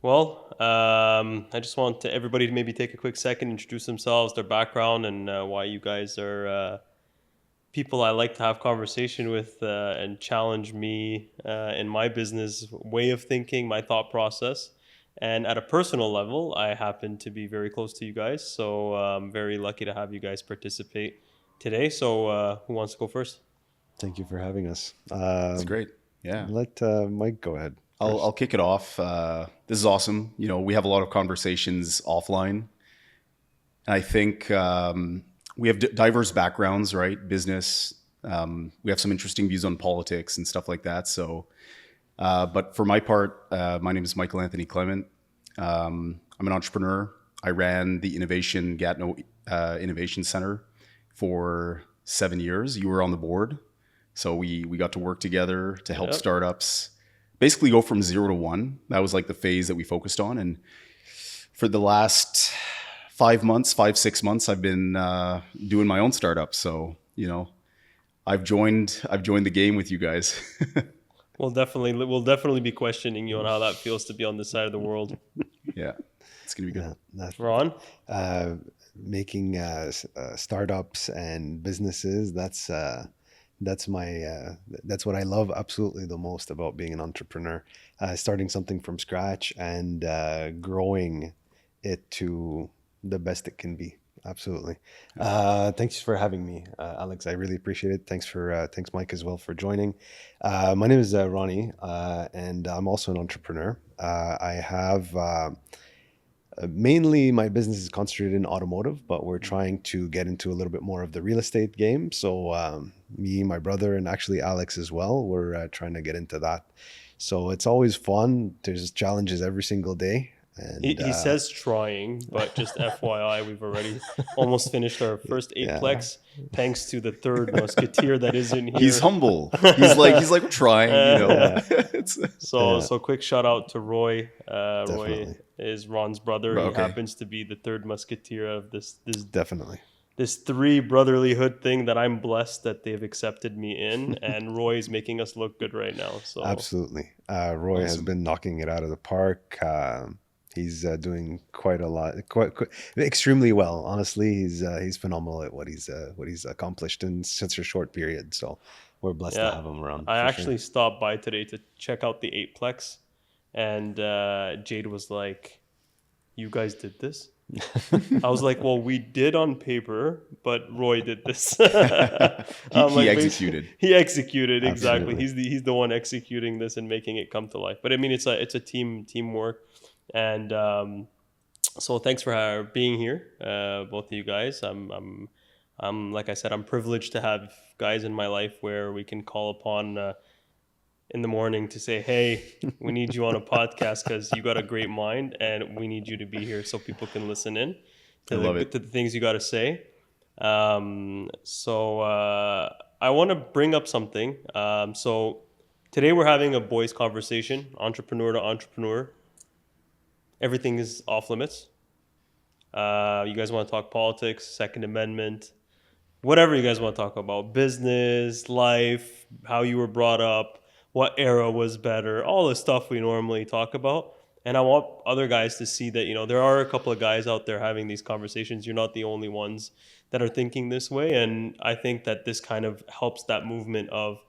Well, I just want everybody to maybe take a quick second, introduce themselves, their background, and why you guys are people I like to have conversation with and challenge me in my business way of thinking, my thought process. And at a personal level, I happen to be very close to you guys, so I'm very lucky to have you guys participate today. So, who wants to go first? Thank you for having us. It's great. Yeah. Let Mike go ahead I'll first. kick it off. This is awesome. We have a lot of conversations offline. And I think we have diverse backgrounds, right? Business. We have some interesting views on politics and stuff like that. So, but for my part, my name is Michael Anthony Clement. I'm an entrepreneur. I ran the Innovation Gatineau Innovation Center for 7 years. You were on the board. So we got to work together to help Yep. startups basically go from 0 to 1. That was like the phase that we focused on. And for the last 5 months, 6 months, I've been doing my own startup. So, I've joined the game with you guys. We'll definitely be questioning you on how that feels to be on this side of the world. Yeah, it's going to be good. Yeah, Ron? making startups and businesses. That's that's what I love absolutely the most about being an entrepreneur. Starting something from scratch and growing it to the best it can be. Absolutely. Thanks for having me, Alex. I really appreciate it. Thanks Mike as well for joining. My name is Ronnie, and I'm also an entrepreneur. I have mainly my business is concentrated in automotive, but we're trying to get into a little bit more of the real estate game. So me, my brother, and actually Alex as well, we're trying to get into that. So it's always fun. There's challenges every single day, He, and he says trying, but just FYI, we've already almost finished our first yeah, eightplex, thanks to the third musketeer that is in He's here. humble. He's like we're trying. Uh, yeah, It's, so yeah, so quick shout out to Roy. Roy definitely, is Ron's brother. He okay. happens to be the third musketeer of definitely, this three brotherlyhood thing that I'm blessed that they've accepted me in, and Roy is making us look good right now. So absolutely. Roy has Awesome. been knocking it out of the park. He's doing quite a lot, quite extremely well. Honestly, he's phenomenal at what he's accomplished in such a short period. So we're blessed to yeah, have him around I for sure. actually stopped by today to check out the eightplex, and Jade was like, "You guys did this?" I was like, "Well, we did on paper, but Roy did this." he, I'm he like, executed. he executed exactly. Absolutely. He's the one executing this and making it come to life. But I mean, it's a teamwork, and so thanks for being here, both of you guys. I'm like I said, I'm privileged to have guys in my life where we can call upon in the morning to say, "Hey, we need you on a podcast because you got a great mind, and we need you to be here so people can listen in I to love it. the things you got to say." So I want to bring up something. So today we're having a boys' conversation, entrepreneur to entrepreneur. Everything is off limits. You guys want to talk politics, Second Amendment, whatever you guys want to talk about, business, life, how you were brought up, what era was better, all the stuff we normally talk about. And I want other guys to see that, there are a couple of guys out there having these conversations. You're not the only ones that are thinking this way. And I think that this kind of helps that movement of,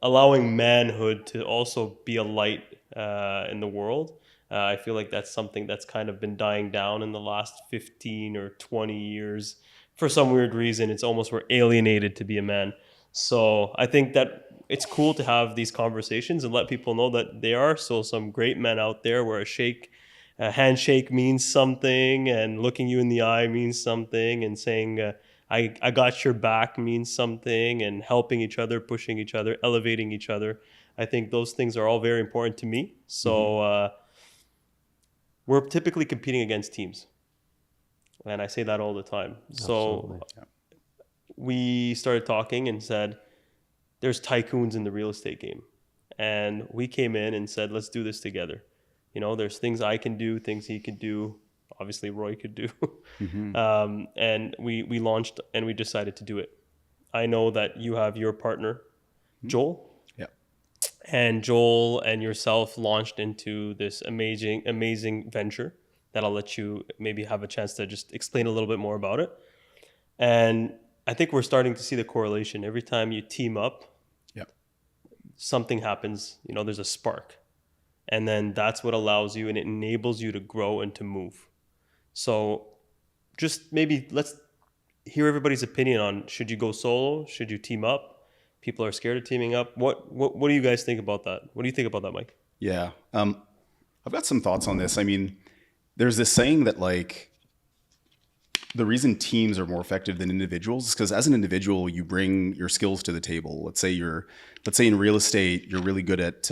allowing manhood to also be a light in the world. I feel like that's something that's kind of been dying down in the last 15 or 20 years. For some weird reason, it's almost we're alienated to be a man. So I think that it's cool to have these conversations and let people know that there are still some great men out there where a handshake means something, and looking you in the eye means something, and saying, I got your back means something, and helping each other, pushing each other, elevating each other. I think those things are all very important to me. Hmm. So we're typically competing against teams. And I say that all the time. Absolutely. So we started talking and said, there's tycoons in the real estate game. And we came in and said, let's do this together. There's things I can do, things he could do, obviously Roy could do. Hmm. And we launched and we decided to do it. I know that you have your partner, Joel, Yeah. And Joel and yourself launched into this amazing venture that I'll let you maybe have a chance to just explain a little bit more about it. And I think we're starting to see the correlation. Every time you team up, Yep. something happens, there's a spark. And then that's what allows you and it enables you to grow and to move. So just maybe let's hear everybody's opinion on, should you go solo? Should you team up? People are scared of teaming up. What do you guys think about that? What do you think about that, Mike? Yeah. I've got some thoughts on this. I mean, there's this saying that like the reason teams are more effective than individuals is because as an individual, you bring your skills to the table. Let's say in real estate, you're really good at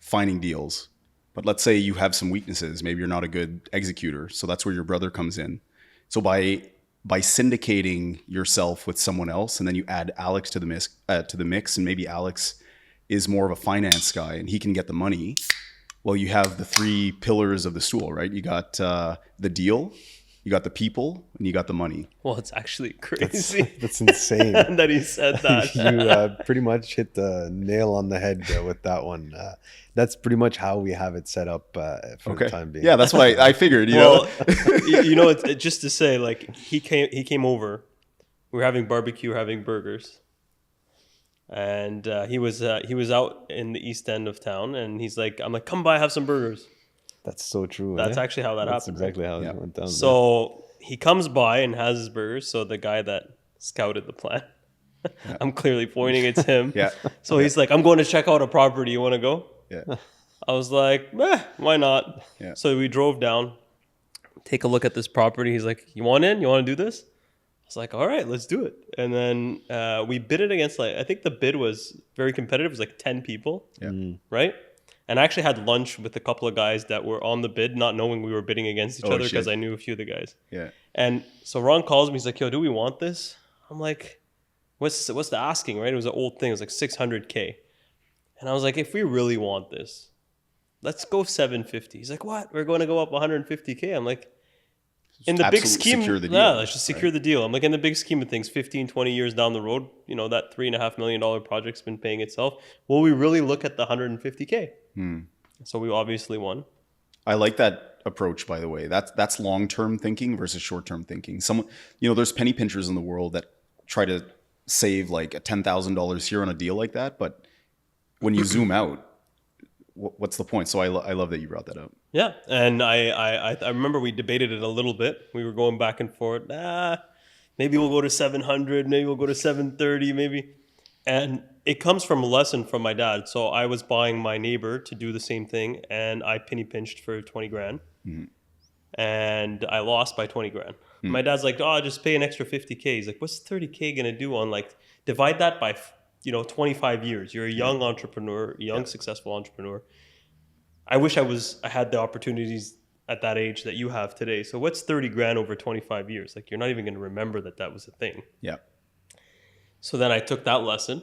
finding deals, but let's say you have some weaknesses. Maybe you're not a good executor. So that's where your brother comes in. So by syndicating yourself with someone else, and then you add Alex to the mix, and maybe Alex is more of a finance guy and he can get the money. Well, you have the three pillars of the stool, right? You got the deal, you got the people, and you got the money. Well, it's actually crazy. That's insane. that he said that. You pretty much hit the nail on the head with that one. That's pretty much how we have it set up for the time being. Yeah, that's what I figured. It's just to say, like he came over. We were having barbecue, having burgers, and he was out in the east end of town, and I'm like, come by, have some burgers. That's so true. That's actually how that That's happened. exactly how it went down. So he comes by and has his burgers. So the guy that scouted the plan, I'm clearly pointing, it's him. Yeah. So he's like, I'm going to check out a property. You want to go? Yeah. I was like, why not? Yeah. So we drove down, take a look at this property. He's like, you want in? You want to do this? I was like, all right, let's do it. And then we bid it against, I think the bid was very competitive. It was like 10 people, right? And I actually had lunch with a couple of guys that were on the bid, not knowing we were bidding against each other because I knew a few of the guys. Yeah. And so Ron calls me. He's like, yo, do we want this? I'm like, what's the asking, right? It was an old thing. It was like $600K. And I was like, if we really want this, let's go 750. He's like, what? We're going to go up 150K. I'm like, in the big scheme, secure the deal, yeah, let's just secure the deal. I'm like, in the big scheme of things, 15, 20 years down the road, that $3.5 million project's been paying itself. Will we really look at the 150K? So we obviously won. I like that approach, by the way. That's long-term thinking versus short-term thinking. Someone, there's penny pinchers in the world that try to save like $10,000 here on a deal like that, but when you zoom out, what's the point? So I love that you brought that up. Yeah, and I remember we debated it a little bit. We were going back and forth. Maybe we'll go to 700. Maybe we'll go to 730. Maybe, and it comes from a lesson from my dad. So I was buying my neighbor to do the same thing, and I penny pinched for 20 grand, and I lost by 20 grand. My dad's like, "Oh, just pay an extra 50K." He's like, "What's 30K gonna do on divide that by 25 years. You're a young entrepreneur, successful entrepreneur. I wish I had the opportunities at that age that you have today. So what's 30 grand over 25 years? Like, you're not even going to remember that was a thing." Yeah. So then I took that lesson,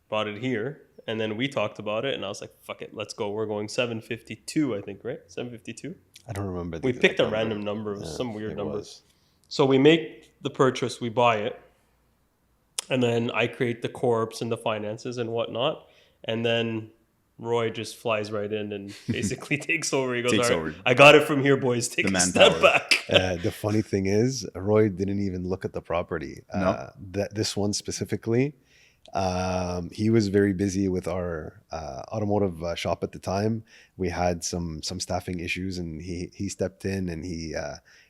brought it here, and then we talked about it, and I was like, fuck it, let's go. We're going 752, I think, right? 752? I don't remember. We picked a random number. It was some weird number. Was. So we make the purchase, we buy it, and then I create the corps and the finances and whatnot. And then Roy just flies right in and basically takes over. He goes, all right, I got it from here, boys. Take a step back. The funny thing is, Roy didn't even look at the property. No. This one specifically, he was very busy with our automotive shop at the time. We had some staffing issues, and he stepped in and he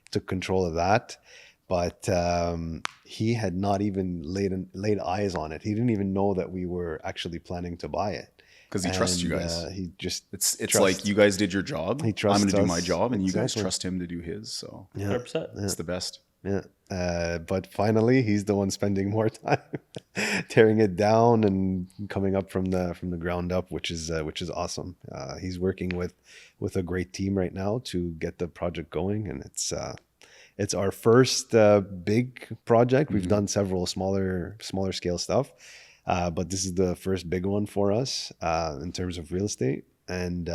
took control of that. But he had not even laid eyes on it. He didn't even know that we were actually planning to buy it. Because he trusts you guys. He just it's like you guys did your job. He trusts I'm going to do my us. job, and you guys Exactly. trust him to do his. So 100%. it's the best. Yeah. But finally, he's the one spending more time tearing it down and coming up from the ground up, which is awesome. He's working with a great team right now to get the project going, and it's our first big project. We've done several smaller scale stuff, but this is the first big one for us in terms of real estate, and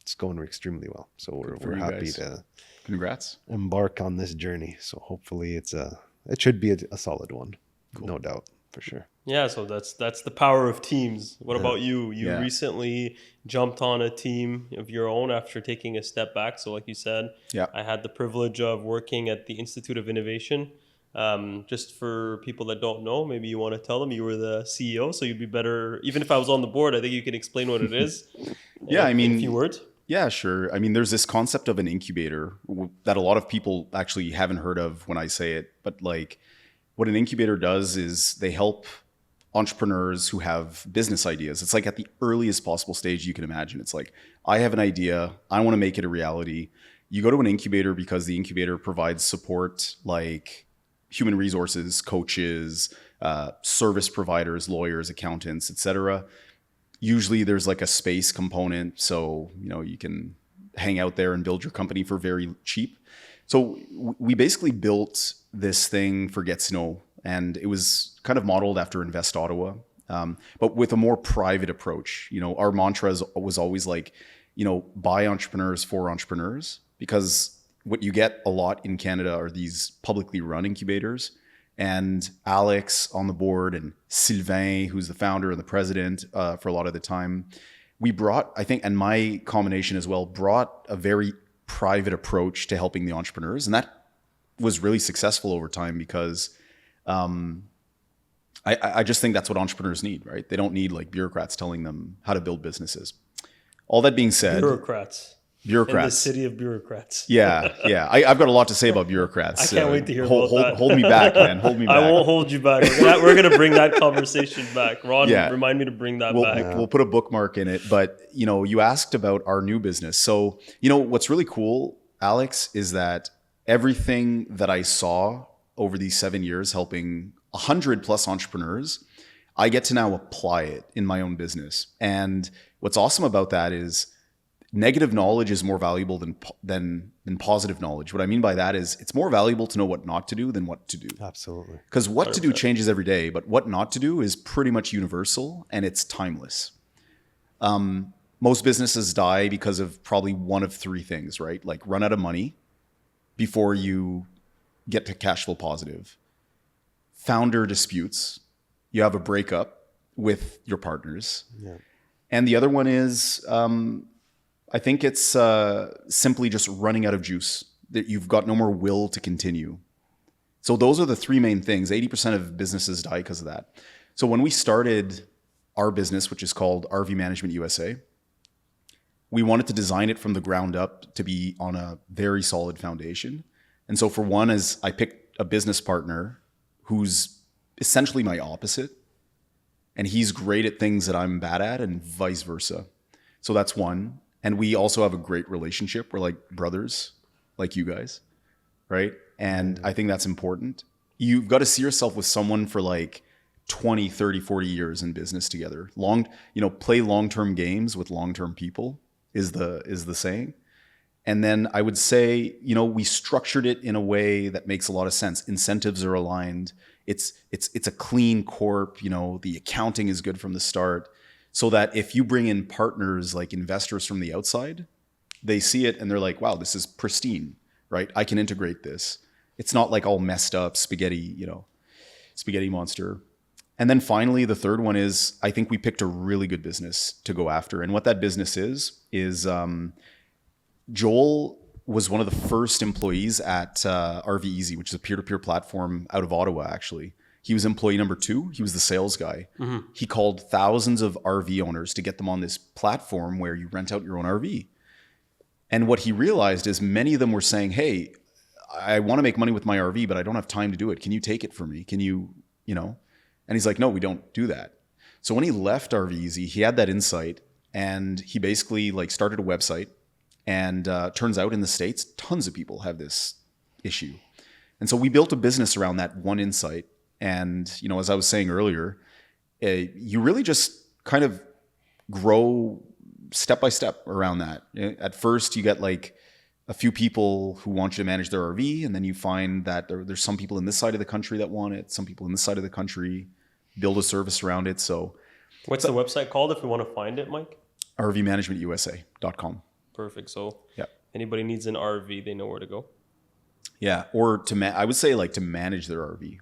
it's going extremely well. So we're happy guys. to Congrats. embark on this journey. So hopefully it should be a solid one, no doubt, for sure. Yeah, so that's the power of teams. What about you? You Yeah. recently jumped on a team of your own after taking a step back. So, like you said, Yeah. I had the privilege of working at the Institute of Innovation. Just for people that don't know, maybe you want to tell them you were the CEO, so you'd be better. Even if I was on the board, I think you can explain what it is Yeah, I in a few mean, words. yeah, sure. I mean, there's this concept of an incubator that a lot of people actually haven't heard of when I say it. But like, what an incubator does is they help entrepreneurs who have business ideas. It's like at the earliest possible stage you can imagine. It's like, I have an idea, I want to make it a reality. You go to an incubator because the incubator provides support like human resources, coaches, service providers, lawyers, accountants, etc. Usually there's like a space component, so you can hang out there and build your company for very cheap. So we basically built this thing for Gatineau, and it was kind of modeled after Invest Ottawa, but with a more private approach. Our mantra was always like, by entrepreneurs for entrepreneurs, because what you get a lot in Canada are these publicly run incubators. And Alex on the board and Sylvain, who's the founder and the president for a lot of the time, we brought, I think, and my combination as well, brought a very private approach to helping the entrepreneurs. And that was really successful over time because I just think that's what entrepreneurs need, right? They don't need like bureaucrats telling them how to build businesses. All that being said, Bureaucrats. In the city of bureaucrats. Yeah. I've got a lot to say about bureaucrats. I can't wait to hear about that. Hold me back, man. Hold me back. I won't hold you back. We're gonna bring that conversation back. Ron, remind me to bring that back. We'll put a bookmark in it. But you asked about our new business. So what's really cool, Alex, is that everything that I saw over these 7 years helping 100+ entrepreneurs, I get to now apply it in my own business. And what's awesome about that is negative knowledge is more valuable than positive knowledge. What I mean by that is it's more valuable to know what not to do than what to do. Absolutely. Because what to do changes every day, but what not to do is pretty much universal and it's timeless. Most businesses die because of probably one of three things, right? Like run out of money before you get to cash flow positive. Founder disputes. You have a breakup with your partners. Yeah. And the other one is, I think it's simply just running out of juice, that you've got no more will to continue. So those are the three main things. 80% of businesses die because of that. So when we started our business, which is called RV Management USA, we wanted to design it from the ground up to be on a very solid foundation. And so for one is I picked a business partner who's essentially my opposite. And he's great at things that I'm bad at and vice versa. So that's one. And we also have a great relationship. We're like brothers, like you guys, right? And I think that's important. You've got to see yourself with someone for like 20, 30, 40 years in business together. Play long-term games with long-term people is the saying. And then I would say, we structured it in a way that makes a lot of sense. Incentives are aligned. It's a clean corp, the accounting is good from the start. So that if you bring in partners like investors from the outside, they see it and they're like, wow, this is pristine, right? I can integrate this. It's not like all messed up spaghetti monster. And then finally, the third one is, I think we picked a really good business to go after. And what that business is Joel was one of the first employees at RV Easy, which is a peer-to-peer platform out of Ottawa, actually. He was employee number 2. He was the sales guy. Mm-hmm. He called thousands of RV owners to get them on this platform where you rent out your own RV. And what he realized is many of them were saying, hey, I want to make money with my RV, but I don't have time to do it. Can you take it for me? Can you? And he's like, no, we don't do that. So when he left RV Easy, he had that insight and he basically started a website. And turns out in the States, tons of people have this issue. And so we built a business around that one insight. And, as I was saying earlier, you really just kind of grow step by step around that. At first, you get like a few people who want you to manage their RV. And then you find that there's some people in this side of the country that want it. Some people in this side of the country build a service around it. So what's the website called if we want to find it, Mike? RVManagementUSA.com. Perfect. So yeah, anybody needs an RV, they know where to go. Yeah, or I would say to manage their RV.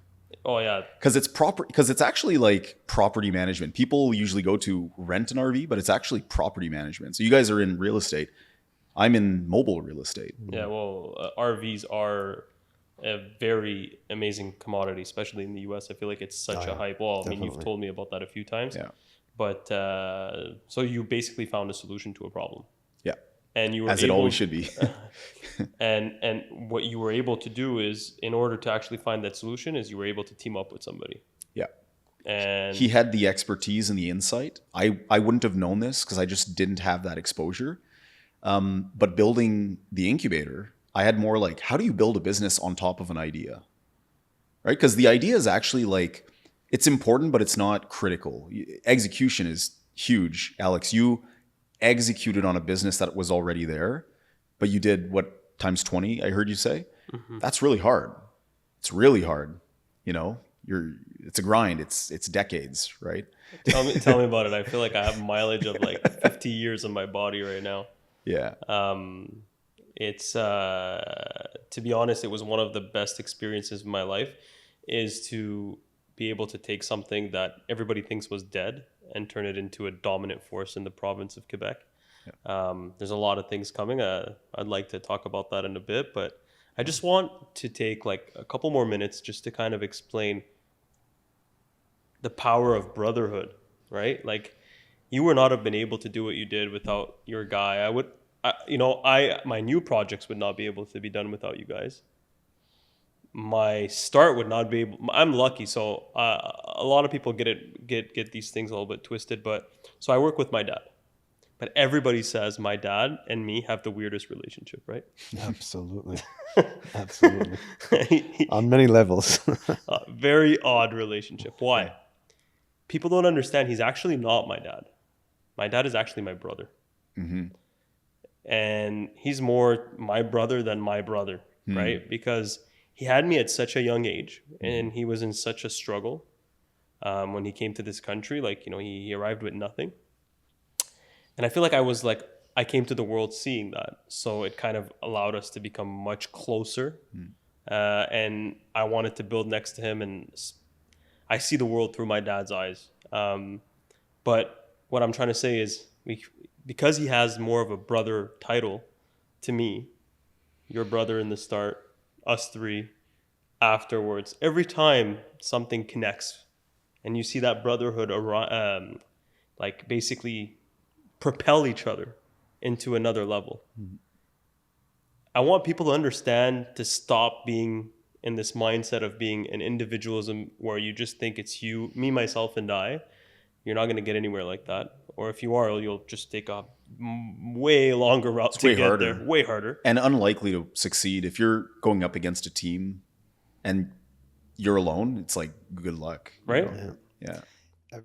Oh yeah. Because it's actually like property management. People usually go to rent an RV, but it's actually property management. So you guys are in real estate. I'm in mobile real estate. Yeah. Well, RVs are a very amazing commodity, especially in the US. I feel like it's such a hype. Well, I mean, you've Definitely. told me about that a few times. Yeah. But so you basically found a solution to a problem, Yeah. and you were As it able, always should be. and what you were able to do is, in order to actually find that solution, is you were able to team up with somebody. Yeah. And He had the expertise and the insight. I wouldn't have known this because I just didn't have that exposure. But building the incubator, I had more like, how do you build a business on top of an idea? Right? Because the idea is actually like, it's important, but it's not critical. Execution is huge. Alex, you executed on a business that was already there, but you did what, times 20, I heard you say? That's really hard. It's really hard. You know, it's a grind. It's decades, right? tell me about it. I feel like I have mileage of like 50 years on my body right now. Yeah. It's to be honest, it was one of the best experiences of my life, is to be able to take something that everybody thinks was dead and turn it into a dominant force in the province of Quebec. There's a lot of things coming. I'd like to talk about that in a bit, but I just want to take like a couple more minutes just to kind of explain the power of brotherhood, right? Like, you would not have been able to do what you did without your guy. My new projects would not be able to be done without you guys. My start would not be able. I'm lucky, so a lot of people get these things a little bit twisted. But so I work with my dad, but everybody says my dad and me have the weirdest relationship, right? Absolutely. Absolutely. On many levels. Very odd relationship. Why? People don't understand. He's actually not my dad. My dad is actually my brother. And he's more my brother than my brother, right? Because he had me at such a young age, and he was in such a struggle when he came to this country. Like, he arrived with nothing. And I feel like I came to the world seeing that. So it kind of allowed us to become much closer. And I wanted to build next to him, and I see the world through my dad's eyes. But what I'm trying to say is, because he has more of a brother title to me, your brother in the start, us three afterwards, every time something connects and you see that brotherhood like basically propel each other into another level. I want people to understand, to stop being in this mindset of being an individualism where you just think it's you, me, myself, and I. You're not going to get anywhere like that. Or if you are, you'll just take a way longer route to get there. Way harder. And unlikely to succeed. If you're going up against a team and you're alone, it's like, good luck. Right? Yeah.